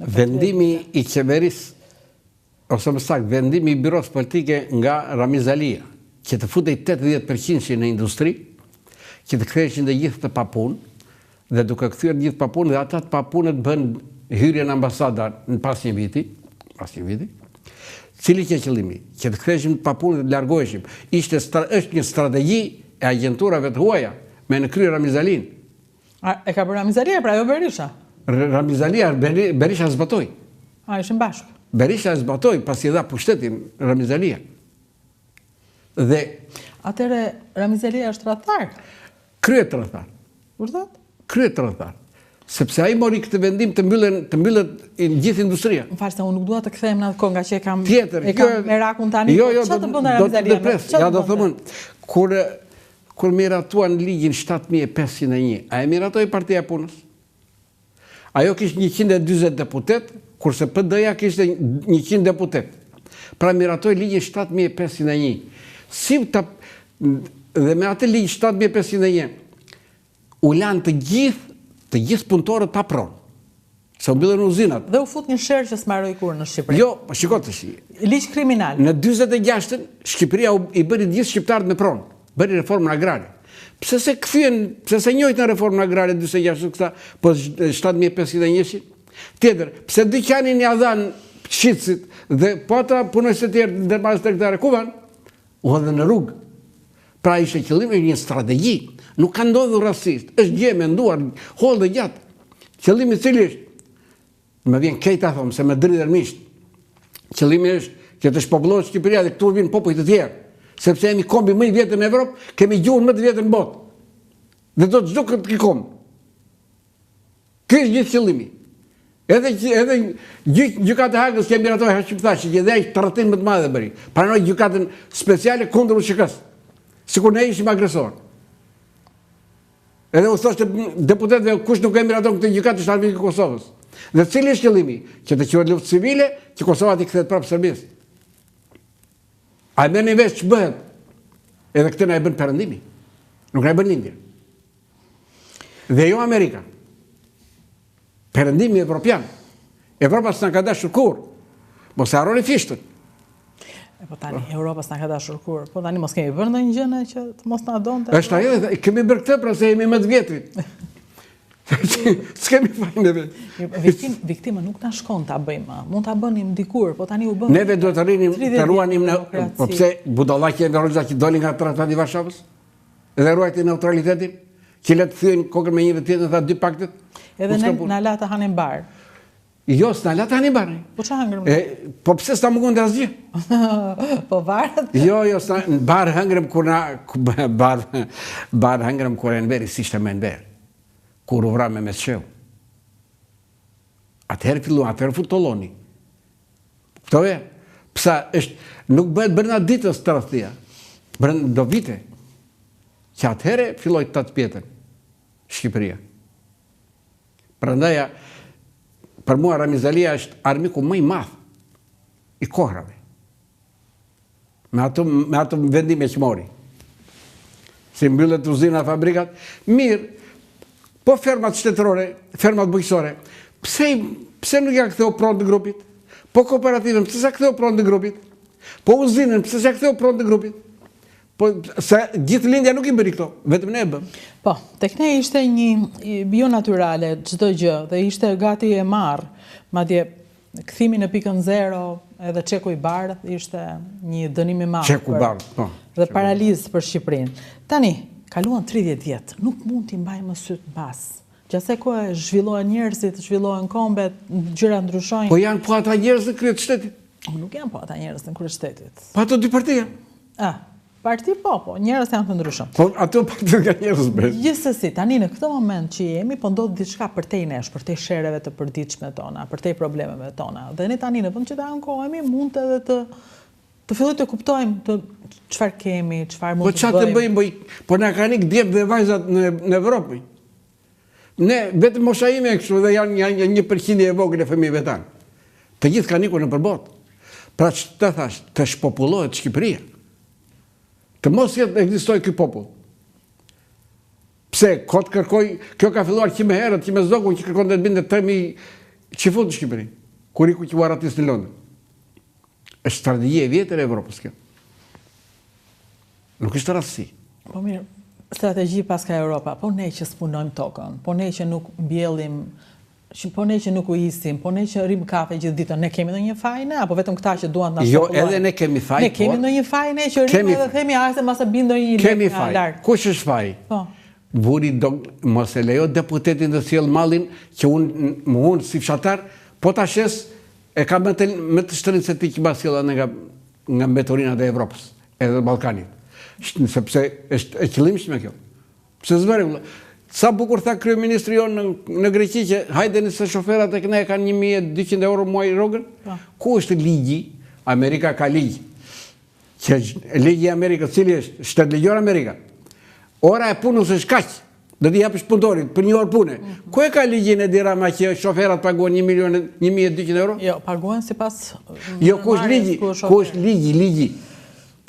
Vendimi i qeverisë, ose më saktë, vendimi i byros politike nga Ramiz Alia, që të futej 80% në industri, që të ktheheshin dhe gjithë të papunë, dhe duke kthyer gjithë papunë, dhe ata të papunët bën hyrje në ambasada në pas një viti, cili që qëllimi, që të ktheheshim të papunë dhe të largoheshim, është një strategji e agjenturave të huaja, me në krye Ramiz Alin. E ka për Ramiz Alia, pra jo Berisha? Ramiz Alia, Berisha zbatoi. Ishin bashkë. Berisha zbatoi pasi dha pushtetin Ramiz Alia. Dhe atëre Ramiz Alia është tradhtar? Kryet tradhtar. Vërtet? Kryet tradhtar. Sepse ai mori këtë vendim të mbyllet gjithë industria. Më fal se unë nuk dua të kthehem në atë kohë nga që e kam merakun tani. Çfarë të bën Ramiz Alia? Ja do thëmën, kur miratuan ligjin 7501, a e miratoi Partia e Punës? Ajo kishte 140 deputet, kurse PD-ja kishte 100 deputet. Pra miratoi ligjin 7501. Dhe me atë ligj 7501, u lanë të gjithë punëtorët pa pronë. Se u mbyllën uzinat. Dhe u fut një sherr që s'marroi kurrë në Shqipëri. Jo, shiko të shi. Ligj kriminal. Në 46-ën, Shqipëria i bëri gjithë shqiptarët me pronë. Bëri reformën agrare. Pse se njojtë në reformën agrare 46 këta, po 7501? Tjetër, pse dyqanin ja dhanë shqitësit dhe po ata punojnë të tjerë në dërmarës tregtare, ku van? U edhe në rrugë. Pra ishte qëllimi një strategji. Nuk ka ndodhur rastisht. Është gjë menduar, hollë dhe gjatë. Qëllimi cili është? Më vjen keq ta them se më dridher misht. Qëllimi është që të shpopullohet Shqipëria dhe këtu vinë popull të tjerë. Sepse jemi kombi më i vjetër në Evropë, kemi gjuhën më të vjetër në botë. Dhe do të çdo këtë kom. Ky është gjithë qëllimi. Edhe gjykata e Hagës që miratoi Hashimtashi, që dhe ai tradhtim më të madh e bëri. Pranoi gjykatën speciale kundër UÇK-s. Sikur ne ishim agresor. Edhe u thoshte deputetëve kush nuk e miraton këtë gjykatë është armik i Kosovës. Dhe cili është qëllimi? Që të quhet luftë civile, që Kosova t'i kthehet prapë Serbisë. A e merrni vesh ç'bëhet? Edhe këtë na e bën perëndimi. Nuk na e bën lindje. Dhe jo Amerika. Perëndimi evropian. Evropa s'na ka dashur kurrë. Mos e harroni fishtën. Po tani Europa s'na ka dashur kurrë. Po tani mos kemi bërë ndonjë gjë që të mos na donte. Është ajo, kemi bërë këtë pra se jemi më të vjetrit. S'kemi fajneve. Viktima nuk na shkon ta bëjmë. Mund ta bënim dikur, po tani u bën. Neve duhet të rrinim, të ruanim në, po pse budallaqi e Verozha që doli nga Tratati i Varshavës? Dhe ruajti neutralitetin, që le të thyen kokën me njëri tjetrin tha dy paktet. Edhe ne na la të hanim bar. Jo, s'na la të hanim bar. Po ç'a hëngrëm? Po pse s'ta mungon të asgjë? Po varet. Jo, bar hëngrëm kur na bar hëngrëm kur e nveri si ishte më nver. Kur u vra me mesqeu. Atëherë fillu, atëherë futolloni. Kuptove? Psa nuk bëhet brenda ditës tradhtia. Brenda do vite. Që atëherë filloi të pjetën Shqipëria. Prandaj për mua Ramiz Alia është armiku më i madh i kohrave. Me ato vendime që mori. Si mbyllet uzina, fabrikat, mirë. Po fermat shtetërore, fermat bujqësore, pse nuk ja ktheu pronë të grupit? Po kooperativën, pse sa ktheu pronë të grupit? Po uzinën, pse sa ktheu pronë të grupit? Po se gjithë lindja nuk i bëri këto, vetëm ne e bëm. Po, tek ne ishte një bio natyrale çdo gjë dhe ishte gati e marr. Madje kthimi në pikën 0 edhe çeku i bardh ishte një dënim i madh. Çeku i bardh, po. Dhe paralizë për Shqipërinë. Tani kaluan 30 vjet, nuk mund t'i mbajmë më syt mbas. Gjasë kohë zhvillohen njerëzit, zhvillohen kombet, gjëra ndryshojnë. Po janë po ata njerëz në krye të shtetit? Nuk janë po ata njerëz në krye të shtetit. Po ato dy partia? Parti po, njerëz janë të ndryshëm. Po ato parti nga njerëz bëj. Gjithsesi, tani në këtë moment që jemi, po ndodh diçka përtej nesh, përtej shereve të përditshme tona, përtej problemeve tona. Dhe ne tani në vend që të ankohemi, mund edhe të filloj të kuptojmë çfarë kemi, çfarë mund të bëjmë. Po çfarë të bëjmë? Po na kanë ikë djep dhe vajzat në Evropë. Ne vetëm mosha ime kështu dhe janë 1% e vogël e fëmijëve tan. Të gjithë kanë ikur në përbot. Pra ç'të thash, të shpopullohet Shqipëria. Të mos jetë ekzistoj ky popull. Pse kot kërkoj, kjo ka filluar që më herët, që më zgjogun që kërkon të binte 3000 Që fut në Shqipëri? Kur i kuqëvar atis në Londën? Është strategjia e vjetër e Evropës kjo. Nuk është rastësi. Po mirë, strategji pas ka Europa, po ne që s'punojmë tokën, po ne që nuk mbjellim, po ne që nuk u isim, po ne që rrim kafe gjithë ditën, ne kemi ndonjë fajne apo vetëm këta që duan ta Jo, edhe ne kemi faj. Ne kemi ndonjë fajne që rrim edhe themi se mos e bin ndonjë lek. Kemi faj. Kush është faji? Po. Vuri mos e lejo deputetin të sjell mallin që unë si fshatar, po ta shes e ka më të shtrenjtë se ti që ba sjella nga mbetorinat e Evropës, edhe Ballkanit. Sepse është e qëllimshme kjo. Pse zbëre? Sa bukur tha kryeministri jonë në Greqi që hajdeni se shoferat e këne kanë 1200 euro muaj rrogën? Ku është ligji? Amerika ka ligj. Ligji i Amerikës cili është? Shtetligjor Amerika. Ora e punës është kaq. Do t'i japësh punëtorit për një orë pune. Ku e ka ligjin e dirama që shoferat paguan 1.200 euro? Jo, paguan sipas. Jo, ku është ligji? Ku është ligji?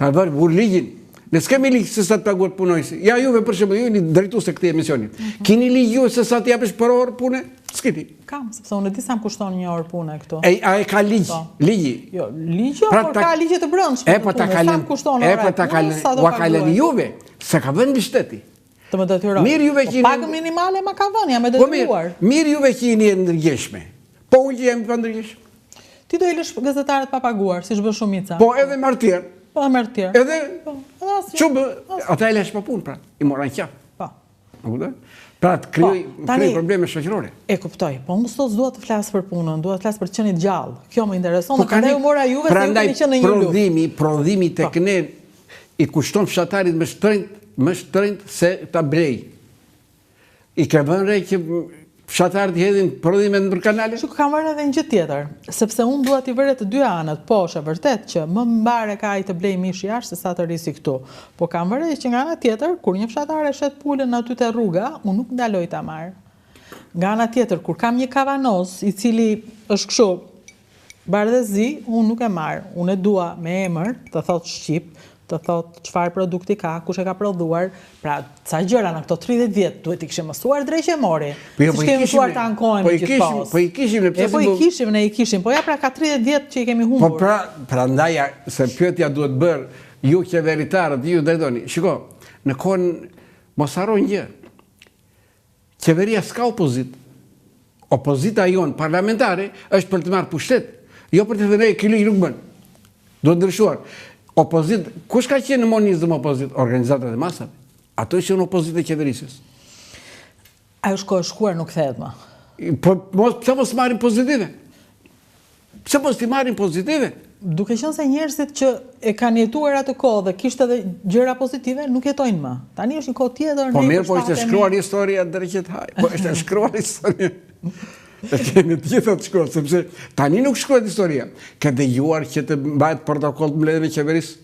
Ta vërë vur ligjin. Ne s'kemi ligj se sa të paguat punojësi. Ja juve për shembull, ju jeni drejtues të këtij emisioni. Keni ligj ju se sa të japësh për orë pune? S'keni. Kam, sepse unë di sa më kushton një orë pune këtu. A e ka ligj? Ligji? Jo, ligji, por ka ligje të brendshme. Po ta kalën. Po ta kalën. Ua kalën juve, se ka vënë mbi shteti. Të më detyroj. Mirë juve që pagën minimale ma ka vënë, jam e detyruar. Mirë juve që jeni ndërgjegjshme. Po unë që jam pa ndërgjegjshëm. Ti do i lësh gazetarët pa paguar, siç bën shumica. Po edhe martir. Po merr tjerë. Edhe çumë ata e lash pa punë pra, i moran qaf. Po. A kupton? Pra të krijoj probleme shoqërore. E kuptoj, po unë sot dua të flas për punën, dua të flas për të qenë gjallë. Kjo më intereson, prandaj u mora juve se ju keni qenë në një luftë. Prodhimi tek ne i kushton fshatarit më shtrenjtë se ta blej. I ke vënë re që fshatarët i hedhin prodhimet nëpër kanale? Shuk, kam vënë edhe një gjë tjetër, sepse unë dua t'i vëre të dy anët, po është e vërtet që më mbare ka ai të blej mish jashtë se sa të risi këtu. Po kam vëre që nga ana tjetër, kur një fshatare shet pulën aty te rruga, unë nuk ndaloj ta marr. Nga ana tjetër, kur kam një kavanoz i cili është kështu bardhëzi, unë nuk e marr. Unë e dua me emër, të thotë shqip, të thotë çfarë produkti ka, kush e ka prodhuar, pra ca gjëra në këto 30 vjet duhet i kishim mësuar drejtë mori. Siç kemi mësuar ta ankohemi gjithpas. Po i kishim, po i kishim, ne i kishim, po ja pra ka 30 vjet që i kemi humbur. Po prandaj se pyetja duhet bërë ju qeveritarët, ju drejtoni. Shiko, në kohën mos harroni gjë. Qeveria s'ka opozit. Opozita jon parlamentare është për të marrë pushtet, jo për të thënë ky ligj nuk bën. Duhet ndryshuar. Opozit, kush ka qenë në monizëm opozit? Organizatat e masave. Ato që në opozit e qeverisës. Ajo shkoj shkuar nuk thehet më. Po, pse mos marrin pozitive? Pse mos ti marrin pozitive? Duke qenë se njerëzit që e kanë jetuar atë kohë dhe kishte edhe gjëra pozitive, nuk jetojnë më. Tani është një kohë tjetër. Po mirë, po ishte shkruar historia drejt haj. Po ishte shkruar historia. E kemi të gjitha të shkruar, sepse tani nuk shkruat historia. Ke dëgjuar që të mbahet protokoll të mbledhjeve të qeverisë?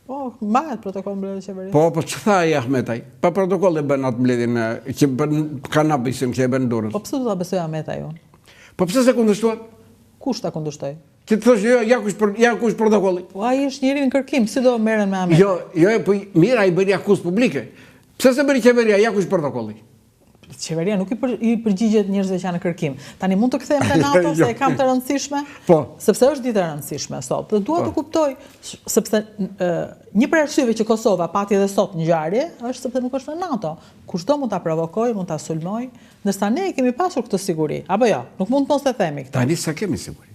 Po, mbahet protokoll të mbledhjeve të qeverisë. Po ç'tha tha ai Ahmetaj? Pa protokoll e bën atë mbledhjen që bën kanabisin që e bën Durrës. Po pse do ta besoj Ahmetaj unë? Po pse se kundërshtuat? Kush ta kundërshtoi? Ti të thosh ja kush protokolli. Po ai është njëri në kërkim, si do merren me Ahmetaj? Jo, po mirë ai bëri akuzë publike. Pse se bëri qeveria ja kush protokolli? Qeveria nuk i përgjigjet njerëzve që janë në kërkim. Tani mund të kthehem te NATO se e kam të rëndësishme? Po. Sepse është ditë e rëndësishme sot. Dhe dua të kuptoj, sepse një prej arsyeve që Kosova pati edhe sot ngjarje është sepse nuk është në NATO. Kushdo mund ta provokojë, mund ta sulmojë, ndërsa ne kemi pasur këtë siguri. Apo jo, nuk mund të mos e themi këtë. Tani sa kemi siguri.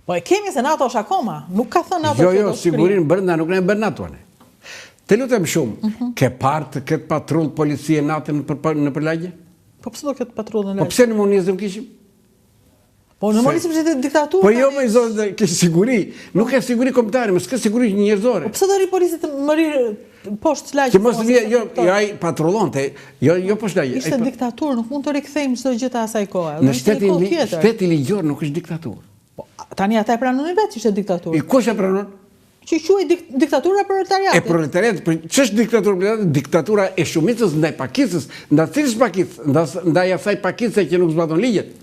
Po e kemi se NATO është akoma. Nuk ka thënë NATO se do të sigurin brenda nuk ne bën NATO ne. Të lutem shumë, ke partë këtë patrull policie natë në përlagje? Po pse do këtë patrull në lagje? Po pse në monizëm kishim? Po në monizëm ishte diktaturë. Po jo më zonë ke siguri, nuk ka siguri kombëtare, më s'ka siguri njerëzore. Po pse do ri policit më ri poshtë lagje? Që mos vjen, jo ai patrullonte, jo poshtë lagje. Ishte diktaturë, nuk mund të rikthejmë çdo gjë të asaj kohe. Në shteti ligjor nuk është diktaturë. Po tani ata e pranonin vetë që ishte diktaturë. Kush e pranon? Që quaj diktatura e proletariatit. E proletariatit, ç'është diktatura e proletariatit? Diktatura e shumicës ndaj pakicës, ndaj cilës pakicë, ndaj asaj pakice që nuk zbaton ligjet.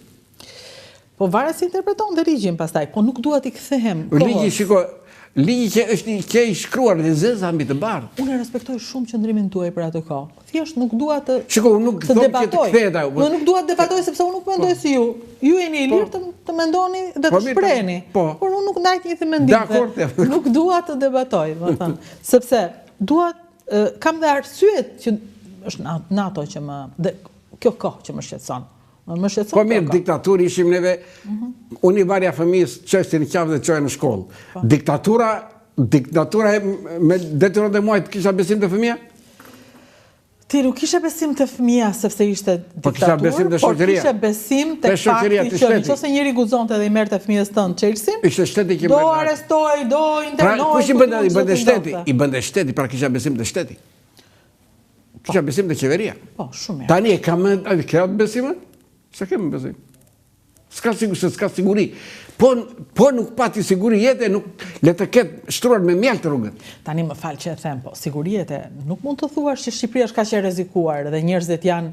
Po varet si interpreton dhe ligjin pastaj, po nuk dua t'i kthehem. Ligji, shiko, ligji që është i shkruar dhe zeza mbi të bardhë. Unë respektoj shumë qëndrimin tuaj për atë kohë. Thjesht nuk dua të Shiko, unë nuk them që të kthehet ajo. Unë nuk dua të debatoj sepse unë nuk mendoj si ju. Ju jeni i lirë të të mendoni dhe të shprehni. Po. Por unë nuk ndaj një mendim. Dakord. Nuk dua të debatoj, do të thënë, sepse kam dhe arsyet që është NATO që dhe kjo kohë që më shqetëson. Më shqetëson. Po mirë, diktaturë ishim neve, unë i varja fëmijës çestin qafë dhe çoja në shkollë. Diktatura me detyron dhe muaj të kisha besim të fëmija? Ti nuk kishe besim të fëmija sepse ishte diktaturë, por kishe besim të fakti që nëse njëri guxonte dhe i merrte fëmijës tënd Chelsea, ishte shteti që do arrestoj, do internoj. Kush i bënte shteti? I bënte shteti, pra kisha besim të shteti. Kisha besim të qeveria. Po, shumë mirë. Tani e kam besimën? Se kemë besim. S'ka siguri. Po nuk pati siguri jetë, le të ketë shtruar me mjaltë rrugët. Tani më falë që e them, po, siguri jetë, nuk mund të thuash që Shqipëria është kaq e rrezikuar dhe njerëzit janë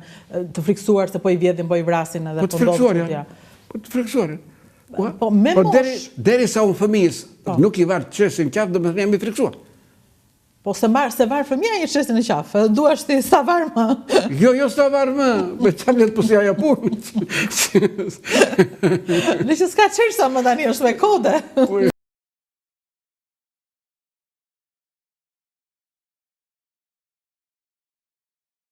të friksuar se po i vjedhin, po i vrasin edhe po ndodhin. Po të friksuar. Po me mosh. Deri sa unë fëmijës nuk i varë qesin qafë, do më thënë jam i friksuar. Po se varë fëmija një qesin në qafë, duash ti sa varë më. Jo sa varë më, me tablet po si aja punë. Në që s'ka qërsa më tani është me kode.